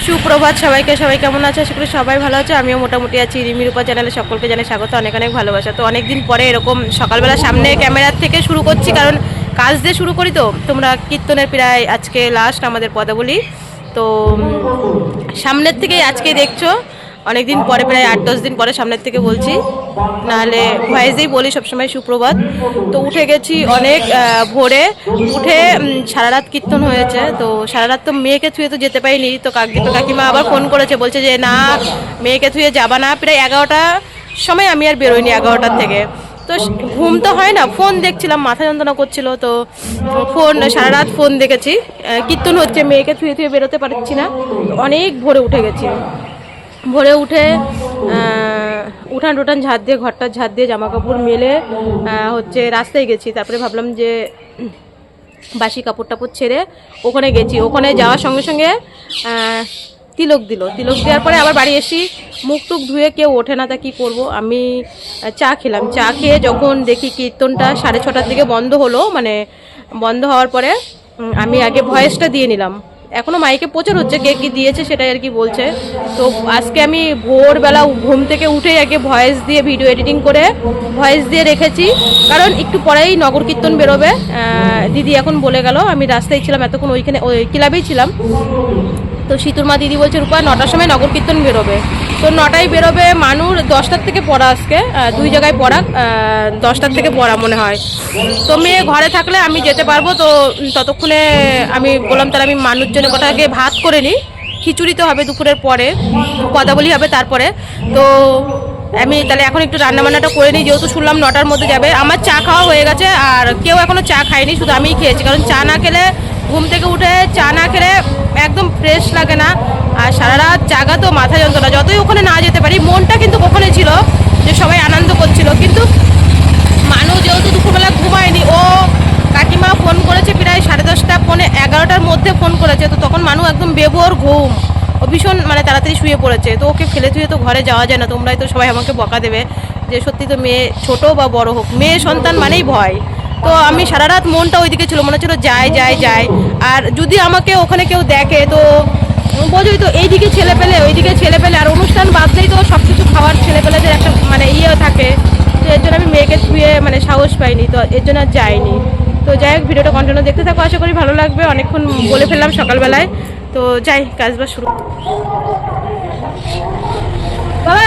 সুপ্রভাত সবাইকে। সবাই কেমন আছে? আশা করি সবাই ভালো আছে। আমিও মোটামুটি আছি। রিমি রূপা চ্যানেলে সকলকে জানাই স্বাগত, অনেক অনেক ভালোবাসা। তো অনেকদিন পরে এরকম সকালবেলা সামনে ক্যামেরার থেকে শুরু করছি, কারণ কাজ দিয়ে শুরু করি। তো তোমরা কীর্তনের প্রায় আজকে লাস্ট আমাদের পদাবলী, তো সামনের থেকেই আজকে দেখছো। অনেকদিন পরে, প্রায় 8-10 দিন পরে সামনের থেকে বলছি, নাহলে ভয়েসেই বলি সবসময় সুপ্রভাত। তো উঠে গেছি অনেক ভোরে, উঠে সারা রাত কীর্তন হয়েছে। তো সারা রাত তো মেয়েকে থুয়ে তো যেতে পারিনি। তো কাকিমা আবার ফোন করেছে, বলছে যে না মেয়েকে থুয়ে যাবা না। প্রায় 11টার সময় আমি আর বেরোইনি, 11টার থেকে। তো ঘুম তো হয় না, ফোন দেখছিলাম, মাথা যন্ত্রণা করছিল। তো ফোন সারা রাত ফোন দেখেছি, কীর্তন হচ্ছে, মেয়েকে থুয়ে থুয়ে বেরোতে পারছি না। অনেক ভোরে উঠে গেছি। ভোরে উঠে উঠান টুটান ঝাড় দিয়ে, ঘরটা ঝাড় দিয়ে, জামা কাপড় মেলে হচ্ছে রাস্তায় গেছি। তারপরে ভাবলাম যে বাসি কাপড় টাপড় ছেড়ে ওখানে গেছি। ওখানে যাওয়ার সঙ্গে সঙ্গে তিলক দিল। তিলক দেওয়ার পরে আবার বাড়ি এসি, মুখ টুক ধুয়ে কেউ ওঠে না, তা কী করবো। আমি চা খেলাম। চা খেয়ে যখন দেখি কীর্তনটা 6:30টার দিকে বন্ধ হলো, মানে বন্ধ হওয়ার পরে আমি আগে ভয়েসটা দিয়ে নিলাম। এখনও মাইকে প্রচার হচ্ছে, কে কী দিয়েছে সেটাই আর কি বলছে। তো আজকে আমি ভোরবেলা ঘুম থেকে উঠেই আগে ভয়েস দিয়ে, ভিডিও এডিটিং করে ভয়েস দিয়ে রেখেছি, কারণ একটু পরেই নগর কীর্তন বেরোবে। দিদি এখন বলে গেল, আমি রাস্তায় ছিলাম এতক্ষণ, ওইখানে ওই ক্লাবেই ছিলাম। তো শীতুর মা দিদি বলছে রূপা 9টার সময় নগর কীর্তন বেরোবে। তো 9টায় বেরোবে। মানুষ 10টার থেকে পড়া, আজকে 2 জায়গায় পড়া, 10টার থেকে পড়া মনে হয়। তো মেয়ে ঘরে থাকলে আমি যেতে পারবো। তো ততক্ষণে আমি বললাম তাহলে আমি মানুষজনের কথা আগে ভাত করে নিই, খিচুড়ি তো হবে দুপুরের পরে, পদাবলী হবে তারপরে। তো আমি তাহলে এখন একটু রান্নাবান্নাটা করে নিই, যেহেতু শুনলাম 9টার মধ্যে যাবে। আমার চা খাওয়া হয়ে গেছে, আর কেউ এখনও চা খায়নি, শুধু আমিই খেয়েছি। কারণ চা না খেলে, ঘুম থেকে উঠে চা না খেলে একদম ফ্রেশ লাগে না। আর সারা রাত জাগা তো মাথা যন্ত্রণা। যতই ওখানে না যেতে পারি, মনটা কিন্তু ওখানে ছিল যে সবাই আনন্দ করছিল। কিন্তু মানুষ যেহেতু দুপুরবেলা ঘুমায়নি, ও কাকিমা ফোন করেছে প্রায় 10:30, 11টার মধ্যে ফোন করেছে। তো তখন মানুষ একদম বেভোর ঘুম, ও ভীষণ মানে তাড়াতাড়ি শুয়ে পড়েছে। তো ওকে ফেলে থুয়ে তো ঘরে যাওয়া যায় না। তোমরাই তো সবাই আমাকে বকা দেবে যে সত্যি তো মেয়ে ছোটো বা বড় হোক, মেয়ে সন্তান মানেই ভয়। তো আমি সারা রাত মনটা ওইদিকে ছিল, মনে হচ্ছিল যাই যাই যাই। আর যদি আমাকে ওখানে কেউ দেখে, তো বোঝোই তো, এইদিকে ছেলে পেলে ওইদিকে ছেলে পেলে, আর অনুষ্ঠান বাদলেই তো সব কিছু খাওয়ার ছেলে পেলেদের একটা মানে ইয়ে থাকে। তো এর জন্য আমি মেয়েকে ছুঁয়ে মানে সাহস পাইনি, তো এর জন্য আর যাইনি। তো যাই হোক, ভিডিওটা কন্টিনিউ দেখতে থাকো, আশা করি ভালো লাগবে। অনেকক্ষণ বলে ফেললাম সকালবেলায়। তো যাই, কাজবাজ শুরু। বাবা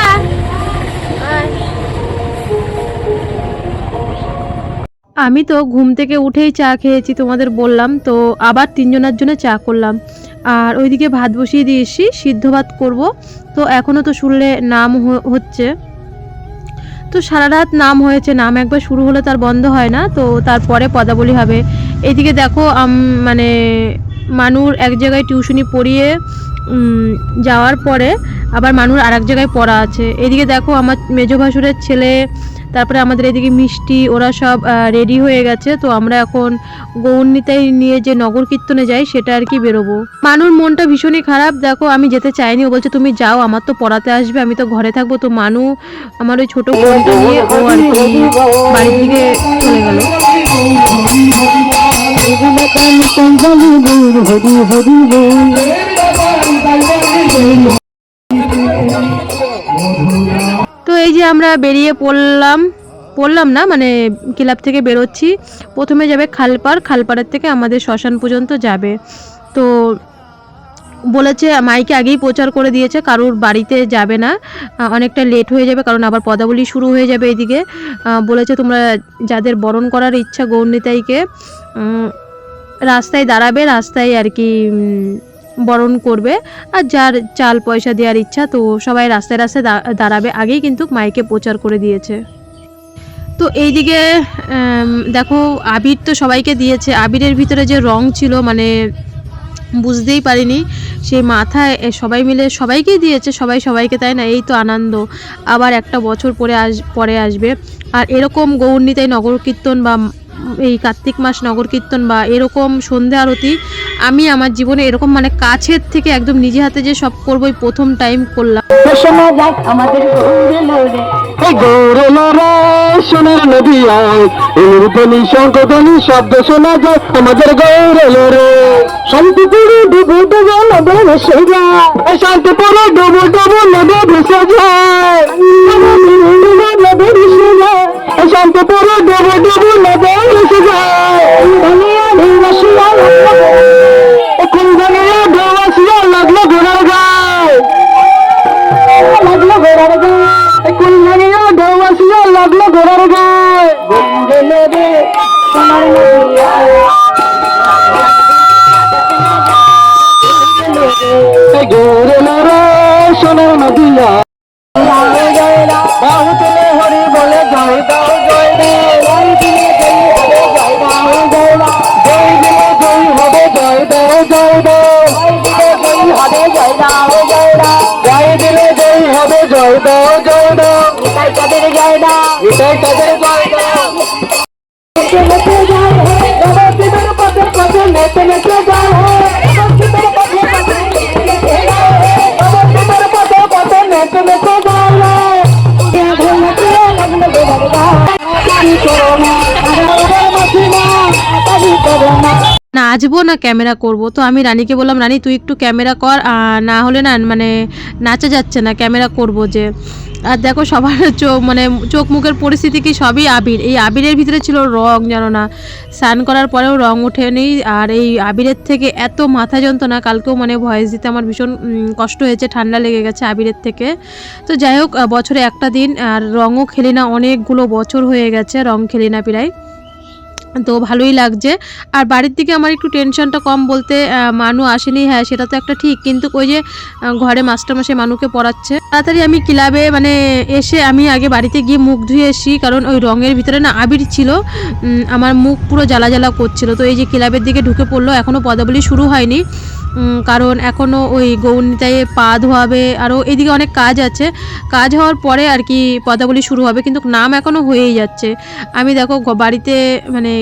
আমি তো ঘুম থেকে উঠেই চা খেয়েছি, তোমাদের বললাম। তো আবার 3জনের জন্য চা করলাম, আর ওইদিকে ভাত বসিয়ে দিয়েছি, সিদ্ধ ভাত করব। তো এখনও তো শুনলে নাম হচ্ছে। তো সারা রাত নাম হয়েছে, নাম একবার শুরু হলে তার বন্ধ হয় না। তো তারপরে পদাবলী হবে। এইদিকে দেখো মানে মানুর এক জায়গায় টিউশনি পড়িয়ে যাওয়ার পরে আবার মানুর আর এক জায়গায় পড়া আছে। এদিকে দেখো আমার মেজো ভাসুরের ছেলে, তারপরে আমাদের এদিকে মিষ্টি, ওরা সব রেডি হয়ে গেছে। তো আমরা এখন গৌরনীতায় নিয়ে যে নগর কীর্তনে যাই সেটা আর কি বেরোবো। মানুর মনটা ভীষণই খারাপ। দেখো আমি যেতে চাইনি, ও বলছে তুমি যাও, আমার তো পড়াতে আসবে, আমি তো ঘরে থাকবো। তো মানু আমার ওই ছোটো বোনটা নিয়ে ও আর কি বাড়ির দিকে চলে গেল। তো এই যে আমরা বেরিয়ে পড়লাম না, মানে ক্লাব থেকে বেরোচ্ছি। প্রথমে যাবে খালপাড়, খালপাড়ের থেকে আমাদের শ্মশান পর্যন্ত যাবে। তো বলেছে, মাইকে আগেই প্রচার করে দিয়েছে, কারোর বাড়িতে যাবে না, অনেকটা লেট হয়ে যাবে, কারণ আবার পদাবলী শুরু হয়ে যাবে এদিকে। বলেছে তোমরা যাদের বরণ করার ইচ্ছা গৌরনীতাইকে, রাস্তায় দাঁড়াবে, রাস্তায় আর কি বরণ করবে। আর যার চাল পয়সা দেওয়ার ইচ্ছা, তো সবাই রাস্তায় রাস্তায় দাঁড়াবে, আগেই কিন্তু মাইকে প্রচার করে দিয়েছে। তো এইদিকে দেখো আবির তো সবাইকে দিয়েছে। আবিরের ভিতরে যে রং ছিল মানে বুঝতেই পারিনি, সেই মাথায় সবাই মিলে সবাইকেই দিয়েছে, সবাই সবাইকে, তাই না? এই তো আনন্দ, আবার একটা বছর পরে আসবে। আর এরকম গৌরনীতাই নগর কীর্তন বা এই কার্তিক মাস নগর কীর্তন বা এরকম সন্ধ্যা আরতি আমি আমার জীবনে এরকম মানে কাছের থেকে একদম নিজে হাতে যে সব করবো এই প্রথম টাইম করলাম। শোনা যাক আমাদের গৌরলরে সোনার নদী আয় ধ্বনি শঙ্কধ্বনি শব্দ শোনা যায় আমাদের গৌরলরে শান্তিপুরে ডুবো ডুবো নদে ভেসে যায় শান্তিপুরে ডুবো ডুবো নদে ভেসে যায় নদে ভেসে যায় শান্তিপুরে ডুবো ডুবো নদে ভেসে যায় এখন ধনিয়া ঢেউয়াশিয়া লাগলো ঘোড়ার গায় লাগলো ঘোড়ার গায়ে এখন ধনিয়া ঢেউয়াশিয়া লাগলো ঘোড়ার গায়ে গৌরলরে সোনার নদী আয় গৌরলরে সোনার নদী আয় বাহু তুলে হরি বলে জয় দাও জয় দাও জয় দিলে জয় হবে জয় দাও জয় দাও জয় দিলে জয় হবে জয় দাও জয় দাও এটাই তাদের জয় দাও এটাই তাদের জয় দাও নেতে নেতে যায় নাচবো না ক্যামেরা করব। তো আমি রানীকে বললাম, রানী তুই একটু ক্যামেরা কর, না হলে না মানে নাচা যাচ্ছে না, ক্যামেরা করব যে। আর দেখো সবার চোখ মুখের পরিস্থিতি কি, সবই আবির। এই আবিরের ভিতরে ছিল রং, জানো না, স্নান করার পরেও রং ওঠেনি। আর এই আবিরের থেকে এত মাথা যন্ত্রণা, কালকেও মানে ভয়েস দিতে আমার ভীষণ কষ্ট হয়েছে, ঠান্ডা লেগে গেছে আবিরের থেকে। তো যাই হোক, বছরে একটা দিন, আর রঙও খেলি না, অনেকগুলো বছর হয়ে গেছে রং খেলি না প্রায়। তো ভালোই লাগছে। আর বাড়ির দিকে আমার একটু টেনশনটা কম বলতে, মানু আসেনি, হ্যাঁ সেটা তো একটা ঠিক, কিন্তু ওই যে ঘরে মাস্টারমশাই মানুকে পড়াচ্ছে। তাড়াতাড়ি আমি ক্লাবে মানে এসে আমি আগে বাড়িতে গিয়ে মুখ ধুয়ে এসি, কারণ ওই রঙের ভিতরে না আবির ছিল, আমার মুখ পুরো জ্বালা জ্বালা করছিল। তো এই যে ক্লাবের দিকে ঢুকে পড়লো, এখনও পদাবলী শুরু হয়নি, কারণ এখনও ওই গৌরনীতায় পা ধোয়াবে, আরও এদিকে অনেক কাজ আছে। কাজ হওয়ার পরে আর কি পদাবলী শুরু হবে, কিন্তু নাম এখনও হয়েই যাচ্ছে। আমি দেখো বাড়িতে মানে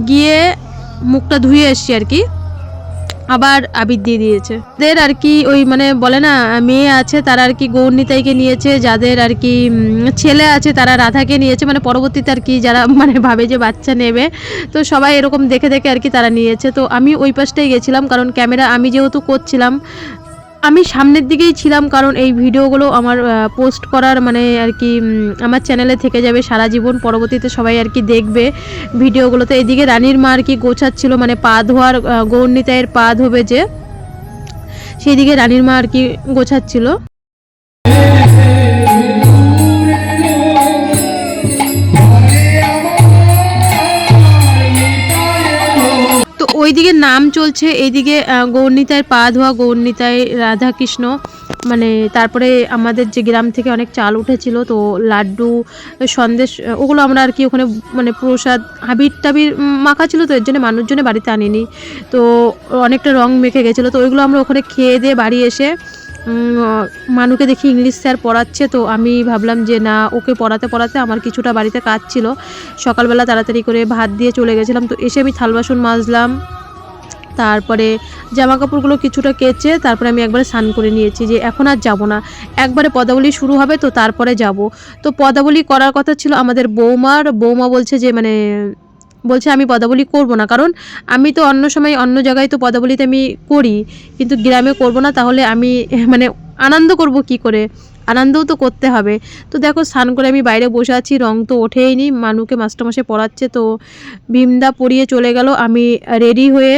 গিয়ে মুখটা ধুয়ে এসছি আর কি, আবার আবির দিয়ে দিয়েছে। যাদের আর কি ওই মানে বলে না মেয়ে আছে, তারা আর কি গৌরনীতাইকে নিয়েছে, যাদের আর কি ছেলে আছে তারা রাধাকে নিয়েছে, মানে পরবর্তীতে আর কি যারা মানে ভাবে যে বাচ্চা নেবে, তো সবাই এরকম দেখে দেখে আর কি তারা নিয়েছে। তো আমি ওই পাশটাই গেছিলাম, কারণ ক্যামেরা আমি যেহেতু করছিলাম, আমি সামনের দিকেই ছিলাম, কারণ এই ভিডিওগুলো আমার পোস্ট করার মানে আর কি আমার চ্যানেলে থেকে যাবে সারা জীবন, পরবর্তীতে সবাই আর কি দেখবে ভিডিওগুলোতে। এদিকে রানীর মা আর কি গোছাচ্ছিল, মানে পা ধোয়ার, গৌরনীতাইয়ের পা ধোবে যে, সেই দিকে রানীর মা আর কি গোছাচ্ছিল। ওইদিকে নাম চলছে, এইদিকে গৌরনীতাইয়ের পা ধোয়া, গৌরনীতাই, রাধাকৃষ্ণ, মানে তারপরে আমাদের যে গ্রাম থেকে অনেক চাল উঠেছিল, তো লাড্ডু, সন্দেশ, ওগুলো আমরা আর কি ওখানে মানে প্রসাদ, আবির টাবির মাখা ছিল, তো এর জন্য মানুষজনে বাড়িতে আনিনি, তো অনেকটা রং মেখে গেছিলো। তো ওইগুলো আমরা ওখানে খেয়ে দিয়ে বাড়ি এসে মানুকে দেখি ইংলিশ স্যার পড়াচ্ছে, তো আমি ভাবলাম যে না, ওকে পড়াতে পড়াতে আমার কিছুটা বাড়িতে কাজ ছিল, সকালবেলা তাড়াতাড়ি করে ভাত দিয়ে চলে গেছিলাম। তো এসে আমি থাল বাসন মাজলাম, তারপরে জামা কাপড়গুলো কিছুটা কেচে তারপরে আমি একবারে স্নান করে নিয়েছি, যে এখন আর যাব না, একবারে পদাবলী শুরু হবে তো তারপরে যাব। তো পদাবলী করার কথা ছিল আমাদের বৌমা বলছে যে মানে বলছে আমি পদাবলী করব না, কারণ আমি তো অন্য সময় অন্য জায়গায় তো পদাবলীতে আমি করি, কিন্তু গ্রামে করব না, তাহলে আমি মানে আনন্দ করব কি করে, আনন্দও তো করতে হবে। তো দেখো স্নান করে আমি বাইরে বসে আছি, রং তো ওঠেই নি, মানুকে মাস্টারমশাই পড়াচ্ছে, তো ভীমদা পড়িয়ে চলে গেল, আমি রেডি হয়ে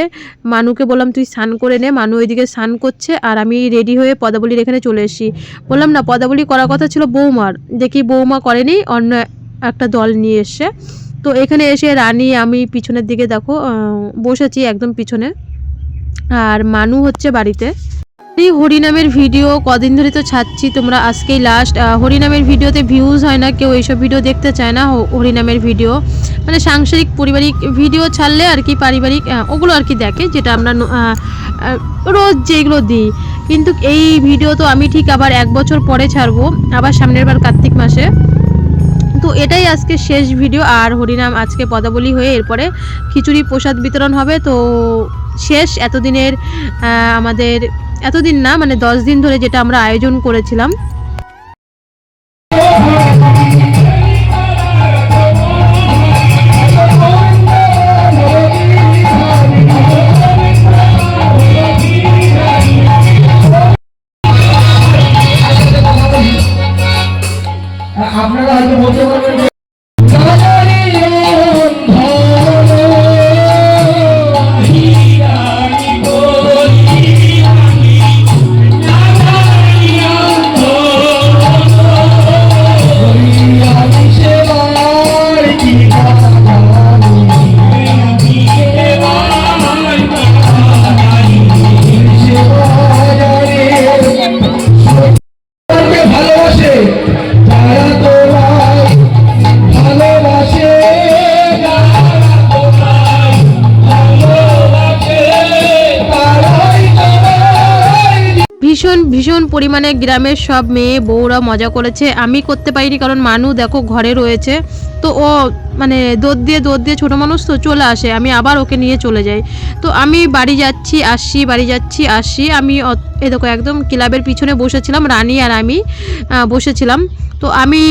মানুকে বললাম তুই স্নান করে নে, মানু ওইদিকে স্নান করছে, আর আমি রেডি হয়ে পদাবলীর এখানে চলে এসেছি। বললাম না পদাবলী করার কথা ছিল বৌমার, দেখি বৌমা করেনি, অন্য একটা দল নিয়ে এসছে। তো এখানে এসে রানী আমি পিছনের দিকে দেখো বসেছি একদম পিছনে, আর মানু হচ্ছে বাড়িতে। এই হরিনামের ভিডিও কদিন ধরে তো ছাড়ছি, তোমরা আজকেই লাস্ট। হরিনামের ভিডিওতে ভিউজ হয় না, কেউ এইসব ভিডিও দেখতে চায় না, হরিনামের ভিডিও মানে সাংসারিক পারিবারিক ভিডিও ছাড়লে আর কি পারিবারিক ওগুলো আর কি দেখে, যেটা আমরা রোজ যেগুলো দিই। কিন্তু এই ভিডিও তো আমি ঠিক আবার 1 বছর পরে ছাড়বো, আবার সামনের বার কার্তিক মাসে। তো তো এটাই আজকে শেষ ভিডিও। আর হরিনাম আজকে পদাবলী হয়ে এরপরে খিচুড়ি প্রসাদ বিতরণ হবে। তো শেষ এতদিনের আমাদের, এতদিন না মানে 10 দিন ধরে যেটা আমরা আয়োজন করেছিলাম। আপনারা হয়তো বলতে পারবেন যে ভালোবাসে যারা তোমায় ভালোবাসে, ভীষণ ভীষণ পরিমাণে গ্রামের সব মেয়ে বউরা মজা করেছে। আমি করতে পারিনি কারণ মানু দেখো ঘরে রয়েছে। তো ও মানে দৌড় দিয়ে ছোটো মানুষ তো চলে আসে, আমি আবার ওকে নিয়ে চলে যাই। তো আমি বাড়ি যাচ্ছি আসি, বাড়ি যাচ্ছি আসি। আমি এ দেখো একদম ক্লাবের পিছনে বসেছিলাম, রানী আর আমি বসেছিলাম। তো আমি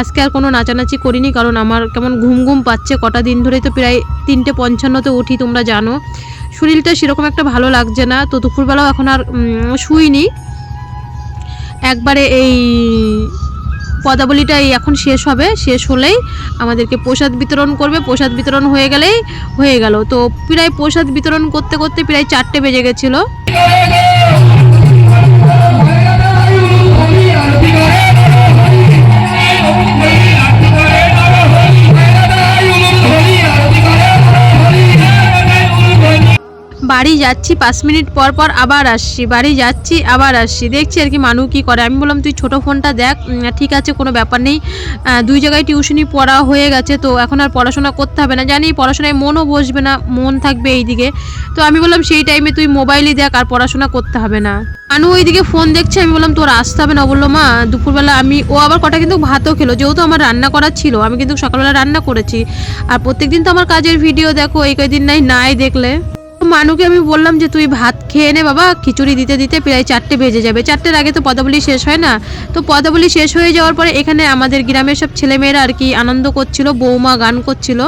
আজকে আর কোনো নাচানাচি করিনি কারণ আমার কেমন ঘুম ঘুম পাচ্ছে। কটা দিন ধরেই তো প্রায় 3:55-তে উঠি, তোমরা জানো। শরীরটা সেরকম একটা ভালো লাগছে না। তো দুপুরবেলাও এখন আর শুইনি। একবারে এই পদাবলীটা এখন শেষ হবে, শেষ হলেই আমাদেরকে প্রসাদ বিতরণ করবে। প্রসাদ বিতরণ হয়ে গেলেই হয়ে গেল। তো প্রায় প্রসাদ বিতরণ করতে করতে প্রায় 4টে বেজে গেছিলো। বাড়ি যাচ্ছি 5 মিনিট পর পর আবার আসছি, বাড়ি যাচ্ছি আবার আসছি। দেখছি আর কি মানু কি করে। আমি বললাম তুই ছোটো ফোনটা দেখ, ঠিক আছে কোনো ব্যাপার নেই। 2 জায়গায় টিউশনি পড়া হয়ে গেছে, তো এখন আর পড়াশোনা করতে হবে না। জানি পড়াশোনায় মনও বসবে না, মন থাকবে এই দিকে। তো আমি বললাম সেই টাইমে তুই মোবাইলই দেখ, আর পড়াশোনা করতে হবে না। মানু ওইদিকে ফোন দেখছে। আমি বললাম তোর আসতে হবে না। বললো মা দুপুরবেলা ও আবার কটা কিন্তু ভাতও খেলো, যেহেতু আমার রান্না করা ছিল। আমি কিন্তু সকালবেলা রান্না করেছি। আর প্রত্যেকদিন তো আমার কাজের ভিডিও দেখো, এই কয়েকদিন নাই দেখলে। মানুকে আমি বললাম যে তুই ভাত খেয়ে নে বাবা, খিচুড়ি দিতে দিতে প্রায় 4টে বেজে যাবে। 4টের আগে তো পদাবলী শেষ হয় না। তো পদাবলী শেষ হয়ে যাওয়ার পরে এখানে আমাদের গ্রামের সব ছেলেমেয়েরা আর কি আনন্দ করছিল, বৌমা গান করছিল।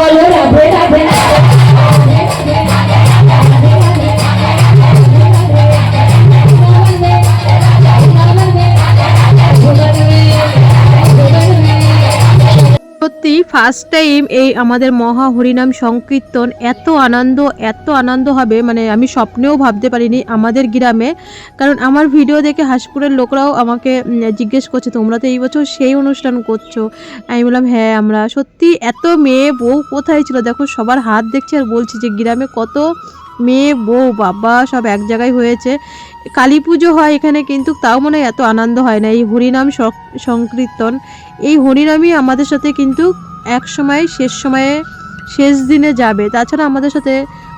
বলো রাধে রাধে সত্যি ফার্স্ট টাইম এই আমাদের মহা হরিনাম সংকীর্তন এত আনন্দ হবে মানে আমি স্বপ্নেও ভাবতে পারিনি আমাদের গ্রামে। কারণ আমার ভিডিও দেখে হাসপুরের লোকরাও আমাকে জিজ্ঞেস করছে তোমরা তো এই বছর সেই অনুষ্ঠান করছো। আমি বললাম হ্যাঁ আমরা সত্যি এত মেয়ে বউ কোথায় ছিল দেখো সবার হাত দেখছি আর বলছি যে গ্রামে কত মেয়ে বউ বাবা সব এক জায়গায় হয়েছে। কালী পুজো হয় এখানে কিন্তু তাও মনে হয় এত আনন্দ হয় না। এই হরিনাম সংকীর্তন এই হরিনামই আমাদের সাথে কিন্তু এক সময় শেষ দিনে যাবে, তাছাড়া আমাদের সাথে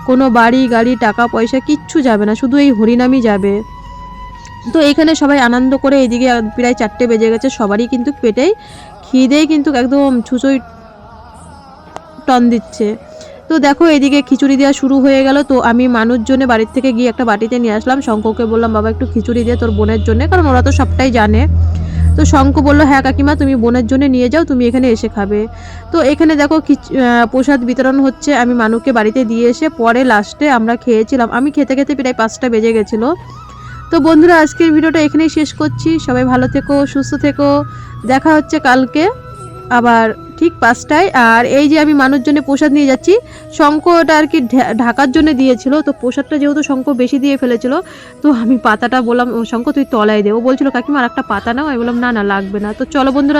কোনো বাড়ি গাড়ি টাকা পয়সা কিচ্ছু যাবে না, শুধু এই হরিনামই যাবে। তো এখানে সবাই আনন্দ করে এইদিকে প্রায় 4টে বেজে গেছে, সবারই কিন্তু পেটেই খিদেই কিন্তু একদম ছুঁচোই টন দিচ্ছে। তো দেখো এদিকে খিচুড়ি দেওয়া শুরু হয়ে গেল। তো আমি মানুষজনে বাড়ির থেকে গিয়ে একটা বাটিতে নিয়ে আসলাম। শঙ্ককে বললাম বাবা একটু খিচুড়ি দিয়ে তোর বোনের জন্য, কারণ ওরা তো সবটাই জানে। তো শঙ্ক বললো হ্যাঁ কাকিমা তুমি বোনের জন্য নিয়ে যাও, তুমি এখানে এসে খাবে। তো এখানে দেখো প্রসাদ বিতরণ হচ্ছে, আমি মানুষকে বাড়িতে দিয়ে এসে পরে লাস্টে আমরা খেয়েছিলাম। আমি খেতে খেতে প্রায় 5টা বেজে গেছিলো। তো বন্ধুরা আজকের ভিডিওটা এখানেই শেষ করছি, সবাই ভালো থেকো সুস্থ থেকো, দেখা হচ্ছে কালকে আবার ঠিক 5টায়। আর এই যে আমি মানুষজনে প্রসাদ নিয়ে যাচ্ছি, শঙ্খ ওটা আর কি ঢাকার জন্য দিয়েছিল, তো প্রসাদটা যেহেতু শঙ্খ বেশি দিয়ে ফেলেছিল তো আমি পাতাটা বললাম শঙ্খ তুই তলায় দে, ও বলছিল কাকিমা আর একটা পাতা নাও, আমি বললাম না না লাগবে না। তো চলো বন্ধুরা